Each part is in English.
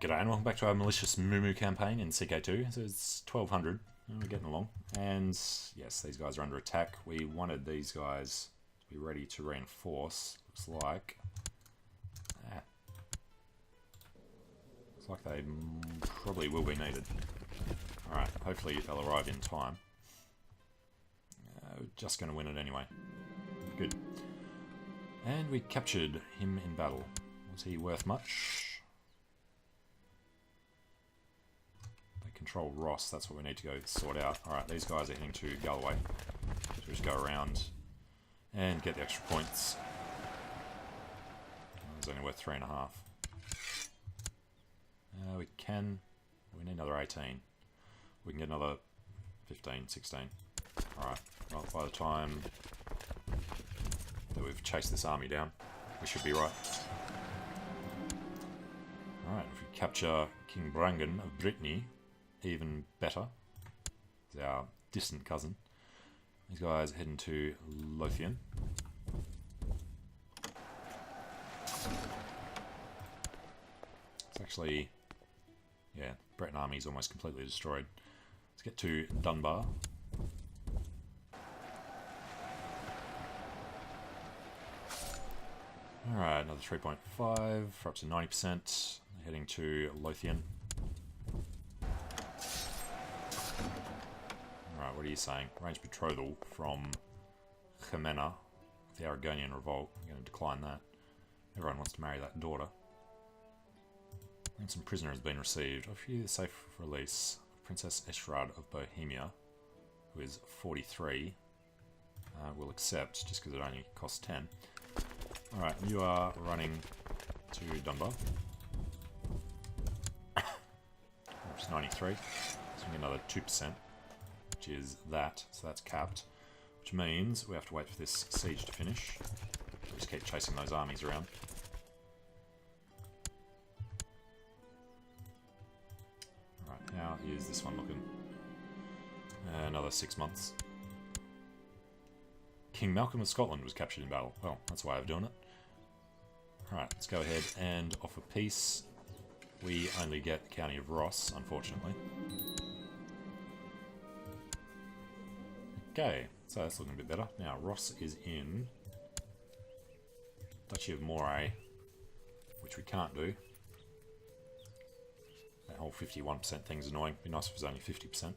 G'day and welcome back to our Malicious Mumu campaign in CK2. So it's 1200 and we're getting along. And yes, these guys are under attack. We wanted these guys to be ready to reinforce. Looks like they probably will be needed. Alright, hopefully they'll arrive in time. We're just going to win it anyway. Good. And we captured him in battle. Was he worth much? Control Ross, that's what we need to go sort out. Alright, these guys are heading to Galloway. So we just go around and get the extra points. It's only worth 3.5. We need another 18. We can get another 15, 16. Alright, well, by the time that we've chased this army down, we should be right. Alright, if we capture King Brangan of Brittany, even better. It's our distant cousin. These guys are heading to Lothian. It's actually, yeah, Breton army is almost completely destroyed. Let's get to Dunbar. Alright, another 3.5 for up to 90%. Heading to Lothian. Alright, what are you saying? Range betrothal from Jimena, the Aragonian revolt. I'm going to decline that. Everyone wants to marry that daughter. And some prisoner has been received. Offer you the safe release of Princess Eshrad of Bohemia, who is 43. We'll accept, just because it only costs 10. Alright, you are running to Dunbar. Which is 93. So we get another 2%. Which is that, so that's capped, which means we have to wait for this siege to finish. We'll just keep chasing those armies around. Alright, how is this one looking? Another 6 months. King Malcolm of Scotland was captured in battle. Well, that's a way of doing it. Alright, let's go ahead and offer peace. We only get the county of Ross, unfortunately. Okay, so that's looking a bit better. Now, Ross is in Duchy of Moray, which we can't do. That whole 51% thing's annoying. It'd be nice if it was only 50%.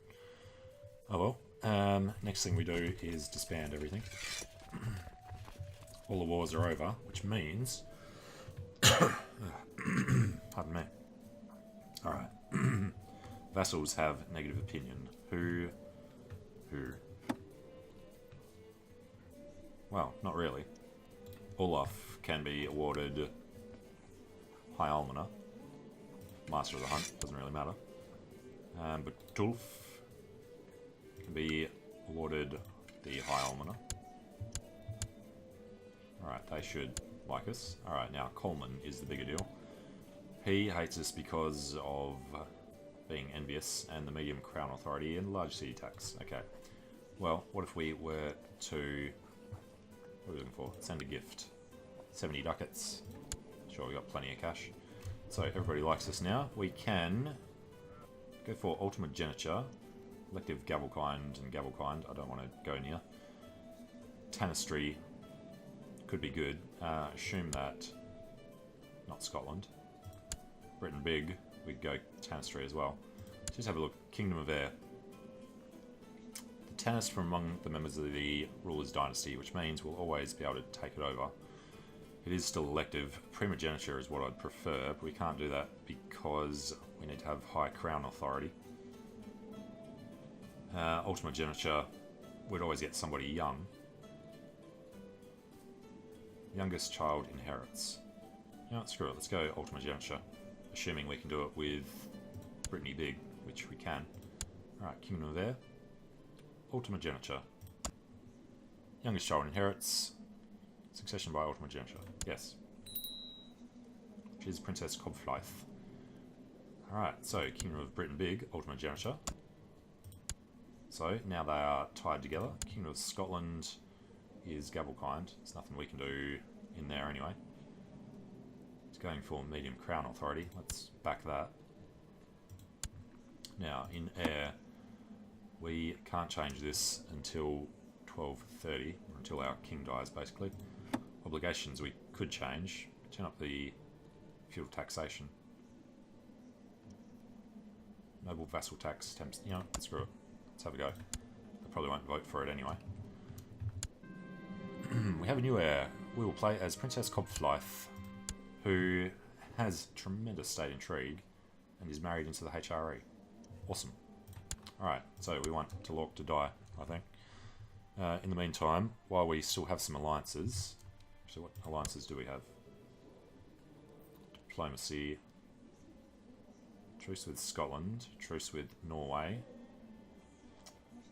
Oh well. Next thing we do is disband everything. All the wars are over, which means... Pardon me. Alright. Vassals have negative opinion. Who? Well, not really. Olaf can be awarded High Almoner. Master of the Hunt, doesn't really matter. But Tulf can be awarded the High Almoner. Alright, they should like us. Alright, now Coleman is the bigger deal. He hates us because of being envious and the medium crown authority and large city tax. Okay. Well, what if we were to... What are we looking for? Send a gift. 70 ducats. Sure, we got plenty of cash. So everybody likes us now. We can go for ultimate geniture. Elective Gavelkind and Gavelkind. I don't want to go near. Tanistry could be good. Assume that not Scotland. Britain big. We'd go Tanistry as well. Just have a look. Kingdom of Air. Tanist from among the members of the ruler's dynasty, which means we'll always be able to take it over. It is still elective. Primogeniture is what I'd prefer, but we can't do that because we need to have high crown authority. Ultimate geniture, we'd always get somebody young. Youngest child inherits. You know what, screw it, let's go ultimate geniture. Assuming we can do it with Brittany Big, which we can. Alright, Kingdom of Air. Ultimate geniture. Youngest child inherits. Succession by ultimate geniture. Yes. She's Princess Cobflythe. Alright, so Kingdom of Britain Big, ultimate geniture. So now they are tied together. Kingdom of Scotland is Gavelkind. There's nothing we can do in there anyway. It's going for medium crown authority. Let's back that. Now, in air, we can't change this until 12:30, or until our king dies, basically. Obligations we could change. Turn up the feudal taxation. Noble vassal tax attempts. You know, screw it. Let's have a go. They probably won't vote for it anyway. We have a new heir. We will play as Princess Kopfleith, who has tremendous state intrigue and is married into the HRE. Awesome. Alright, so we want Talorc to die, I think. In the meantime, while we still have some alliances... Actually, what alliances do we have? Diplomacy. Truce with Scotland. Truce with Norway.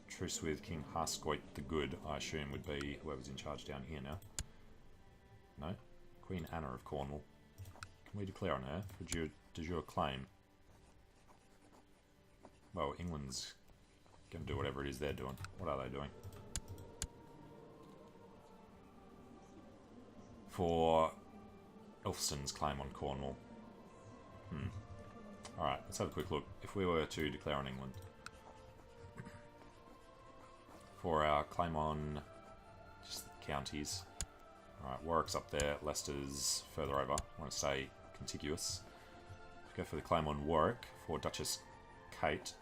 Truce with King Harscoit the Good, I assume, would be whoever's in charge down here now. No? Queen Anna of Cornwall. Can we declare on her for de jure claim? Well, England's going to do whatever it is they're doing. What are they doing? For Elphiston's claim on Cornwall. Alright, let's have a quick look. If we were to declare on England. For our claim on just the counties. Alright, Warwick's up there, Leicester's further over. I want to stay contiguous. Go for the claim on Warwick for Duchess Kate.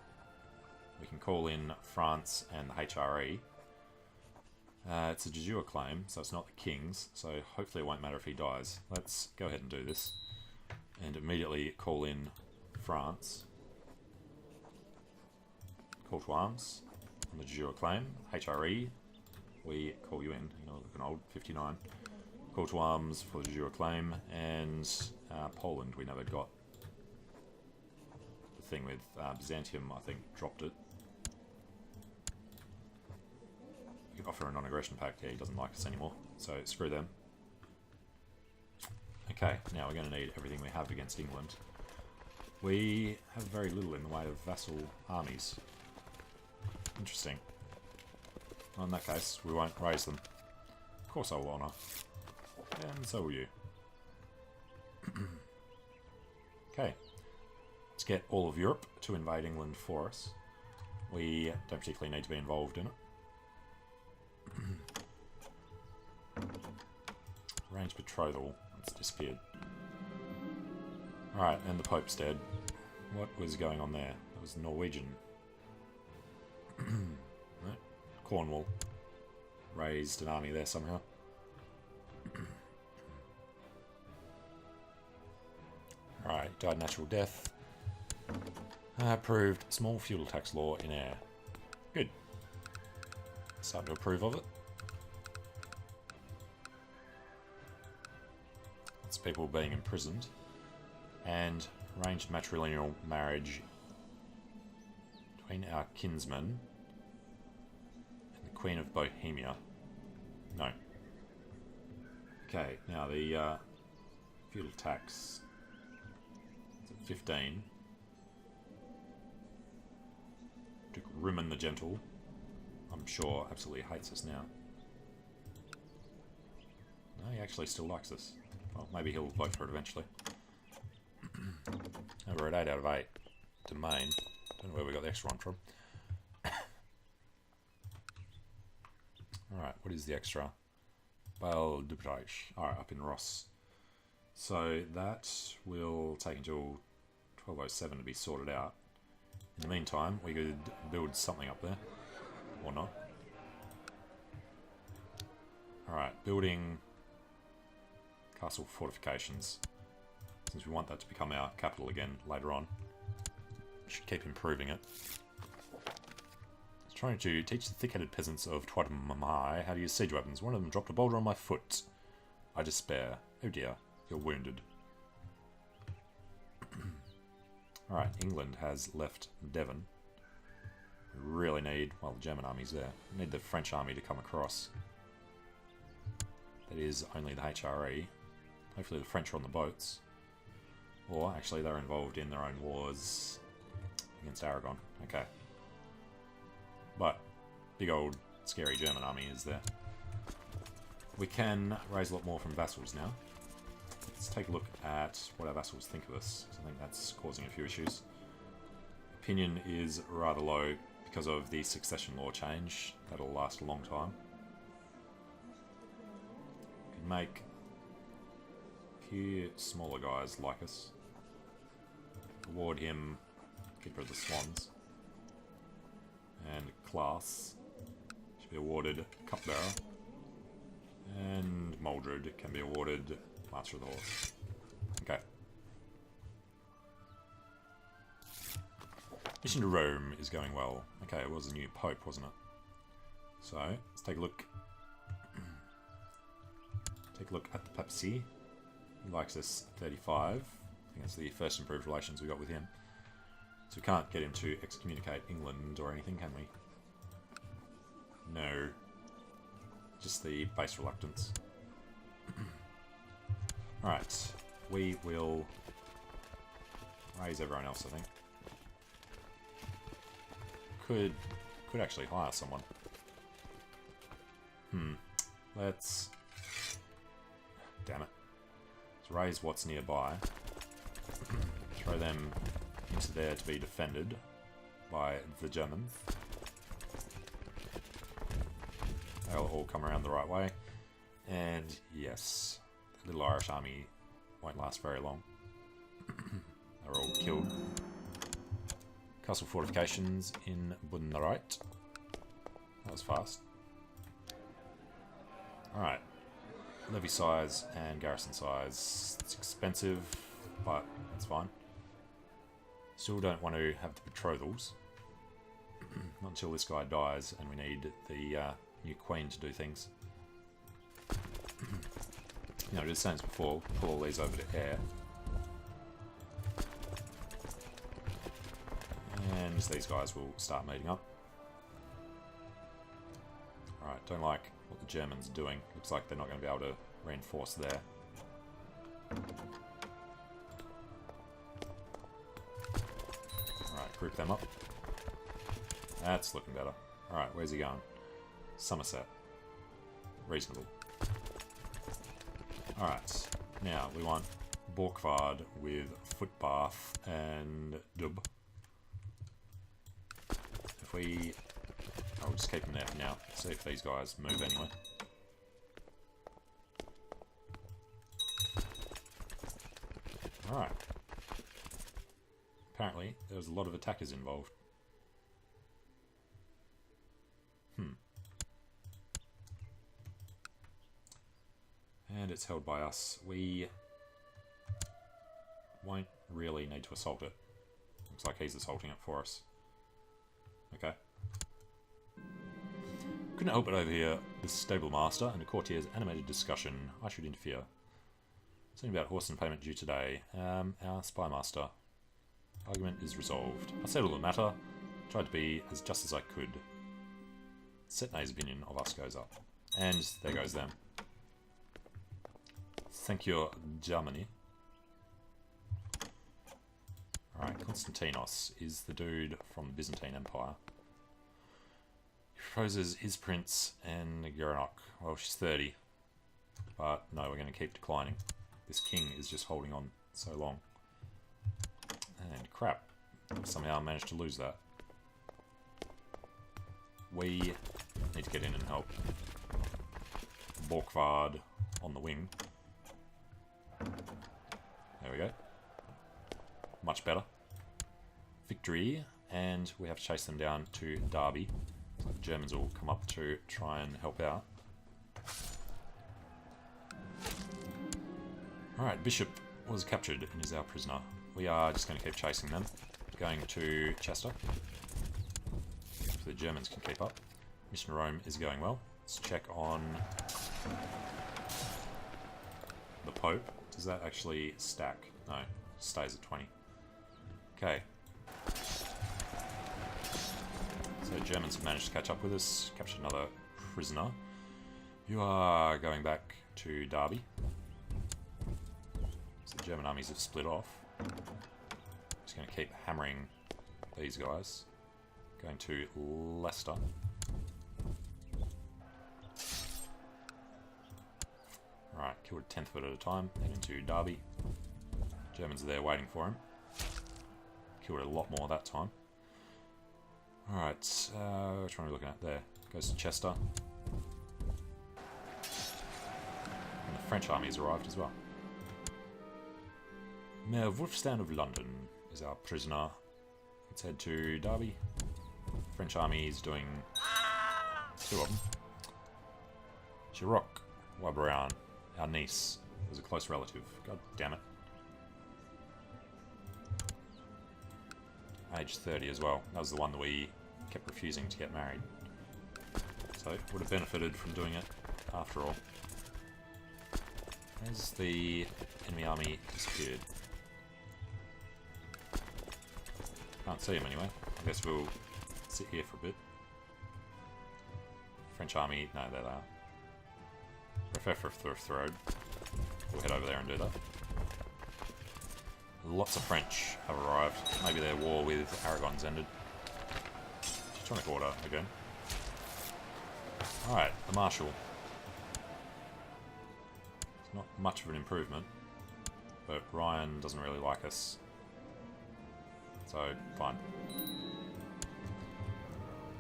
We can call in France and the HRE. It's a de jure claim, so it's not the King's, so hopefully it won't matter if he dies. Let's go ahead and do this. And immediately call in France. Call to arms on the de jure claim. HRE, we call you in. You're looking old, 59. Call to arms for the de jure claim. And Poland, we never got. The thing with Byzantium, I think, dropped it. You can offer a non-aggression pact. Yeah, he doesn't like us anymore, so screw them. Okay, now we're going to need everything we have against England. We have very little in the way of vassal armies. Interesting. Well, in that case, we won't raise them. Of course I will honour. And so will you. Okay. Let's get all of Europe to invade England for us. We don't particularly need to be involved in it. Arranged betrothal. It's disappeared. Alright, and the Pope's dead. What was going on there? That was Norwegian. Right. Cornwall. Raised an army there somehow. Alright, died natural death. Approved small feudal tax law in air. Good. Starting to approve of it. It's people being imprisoned. And arranged matrilineal marriage between our kinsman and the Queen of Bohemia. No. Okay, now the feudal tax is at 15. Duke Rimon the Gentle, I'm sure, absolutely hates us now. No, he actually still likes us. Well, maybe he'll vote for it eventually. We're at 8 out of 8. Domain. Don't know where we got the extra one from. Alright, what is the extra? Bale de Breich. Alright, up in Ross. So that will take until 12:07 to be sorted out. In the meantime, we could build something up there. Or not. Alright, building castle fortifications. Since we want that to become our capital again later on. Should keep improving it. It's trying to teach the thick-headed peasants of Tuatapamai how to use siege weapons. One of them dropped a boulder on my foot. I despair. Oh dear, you're wounded. Alright, England has left Devon. We really need, well, the German army's there. We need the French army to come across. That is only the HRE. Hopefully the French are on the boats. Or, actually, they're involved in their own wars against Aragon. Okay. But, big old, scary German army is there. We can raise a lot more from vassals now. let's take a look at what our vassals think of us. I think that's causing a few issues. Opinion is rather low because of the succession law change. That'll last a long time. Could make a few smaller guys like us. Award him Keeper of the Swans. And class should be awarded Cupbearer. And Moldred can be awarded Master of the Horse. Okay. Mission to Rome is going well. Okay, it was a new Pope, wasn't it? So, let's take a look. Take a look at the papacy. He likes us 35. I think that's the first improved relations we got with him. So we can't get him to excommunicate England or anything, can we? No. Just the base reluctance. Alright. We will raise everyone else, I think. Could actually hire someone. Let's... Damn it. Let's raise what's nearby. Throw them into there to be defended by the Germans. They'll all come around the right way. And yes, the little Irish army won't last very long. They're all killed. Castle fortifications in Bunnerite. That was fast. Alright. Levy size and garrison size. It's expensive, but that's fine. Still don't want to have the betrothals. Not until this guy dies and we need the new queen to do things. You know, just saying before, pull all these over to air. And these guys will start meeting up. Alright, don't like what the Germans are doing. Looks like they're not going to be able to reinforce there. Alright, group them up. That's looking better. Alright, where's he going? Somerset. Reasonable. Alright, now we want Borkvard with Footbath and Dub. If we... I'll just keep them there for now. See if these guys move anyway. Alright. Apparently, there was a lot of attackers involved. And it's held by us. We won't really need to assault it. Looks like he's assaulting it for us. Okay. Couldn't help but overhear the stable master and the courtier's animated discussion. I should interfere. Something about horse and payment due today. Our spy master. Argument is resolved. I settled the matter. Tried to be as just as I could. Setnay's opinion of us goes up. And there goes them. Thank you, Germany. Alright, Konstantinos is the dude from the Byzantine Empire. He proposes his prince and Geronok. Well, she's 30. But no, we're going to keep declining. This king is just holding on so long. And crap. Somehow I managed to lose that. We need to get in and help. Borkvard on the wing. There we go. Much better. Victory, and we have to chase them down to Derby. So the Germans will come up to try and help out. Alright, Bishop was captured and is our prisoner. We are just going to keep chasing them. Going to Chester. So the Germans can keep up. Mission to Rome is going well. Let's check on the Pope. Does that actually stack? No, stays at 20. Okay. So Germans have managed to catch up with us. Captured another prisoner. You are going back to Derby. So the German armies have split off. Just going to keep hammering these guys. Going to Leicester. Alright, killed a 10th foot at a time. Then into Derby. Germans are there waiting for him. Killed a lot more that time. Alright, which one are we looking at there? Goes to Chester. And the French army has arrived as well. Mayor Wulfstan of London is our prisoner. Let's head to Derby. French army is doing 2 of them. Giroc Wabrian, our niece, was a close relative. God damn it. Age 30 as well. That was the one that we kept refusing to get married. So, would have benefited from doing it after all. As the enemy army disappeared. Can't see him anyway. I guess we'll sit here for a bit. French army, no, there they are. Prefer for road. We'll head over there and do that. Lots of French have arrived. Maybe their war with Aragon's ended. Teutonic Order again. Alright, the Marshal. It's not much of an improvement, but Ryan doesn't really like us. So, fine.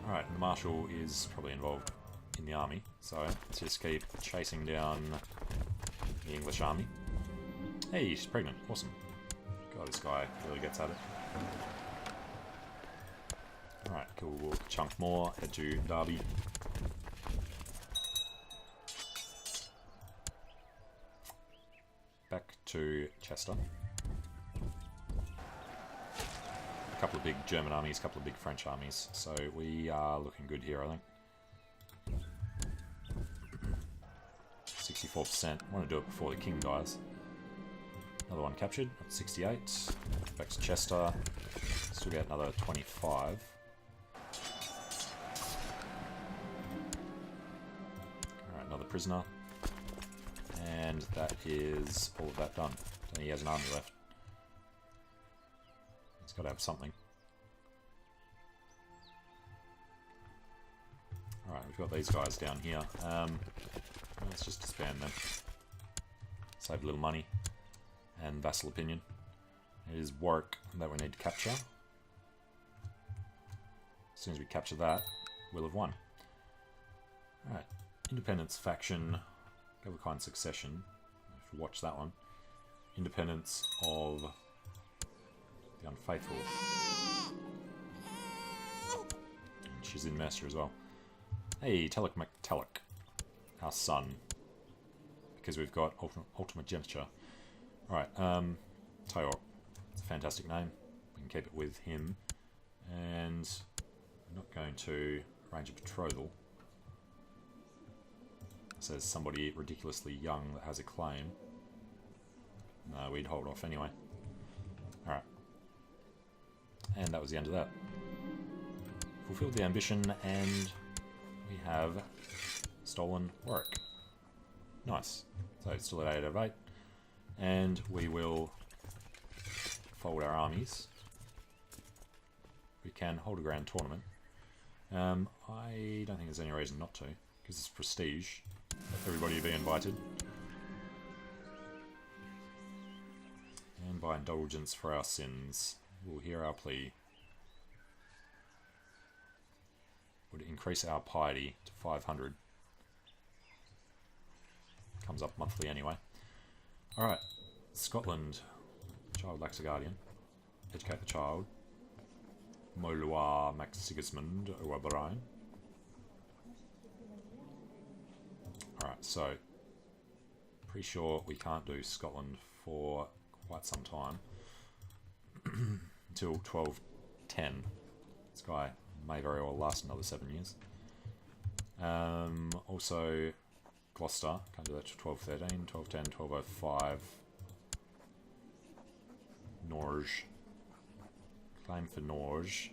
Alright, the Marshal is probably involved in the army, so let's just keep chasing down the English army. Hey, she's pregnant. Awesome. God, this guy really gets at it. Alright, cool. We'll chunk more, head to Derby. Back to Chester. A couple of big German armies, a couple of big French armies, so we are looking good here, I think. 64%. I want to do it before the king dies. Another one captured, at 68. Back to Chester. Still get another 25. Alright, another prisoner. And that is all of that done. Don't think he has an army left. He's got to have something. Alright, we've got these guys down here. Let's just disband them. Save a little money. And vassal opinion. It is Warwick that we need to capture. As soon as we capture that, we'll have won. Alright, Independence faction, Governkind succession. If you watch that one. Independence of the Unfaithful. And she's in Mercia as well. Hey, Telek McTelek, our son. Because we've got ultimate geniture. Alright, Tayor. It's a fantastic name. We can keep it with him. And we're not going to arrange a betrothal. It says somebody ridiculously young that has a claim. No, we'd hold off anyway. Alright. And that was the end of that. Fulfilled the ambition, and we have stolen Warwick. Nice. So it's still at 8 out of 8. And we will fold our armies. We can hold a grand tournament. I don't think there's any reason not to, because it's prestige. Let everybody be invited. And by indulgence for our sins, we'll hear our plea. Would increase our piety to 500. Comes up monthly anyway. Alright, Scotland. Child lacks a guardian. Educate the child. Molua Max Sigismund Owabrine. Alright, so pretty sure we can't do Scotland for quite some time. Until 1210. This guy may very well last another 7 years. Also Gloucester, can't do that to 1213, 1210, 1205. Norge. Claim for Norge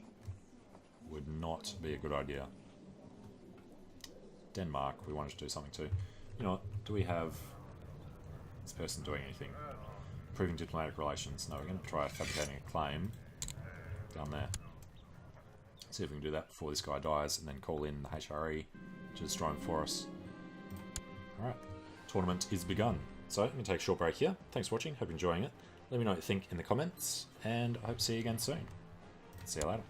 would not be a good idea. Denmark, we wanted to do something too. You know what, do we have this person doing anything? Improving diplomatic relations. No, we're going to try fabricating a claim down there. See if we can do that before this guy dies, and then call in the HRE to destroy him for us. Alright, tournament is begun. So I'm going to take a short break here. Thanks for watching. Hope you're enjoying it. Let me know what you think in the comments, and I hope to see you again soon. See you later.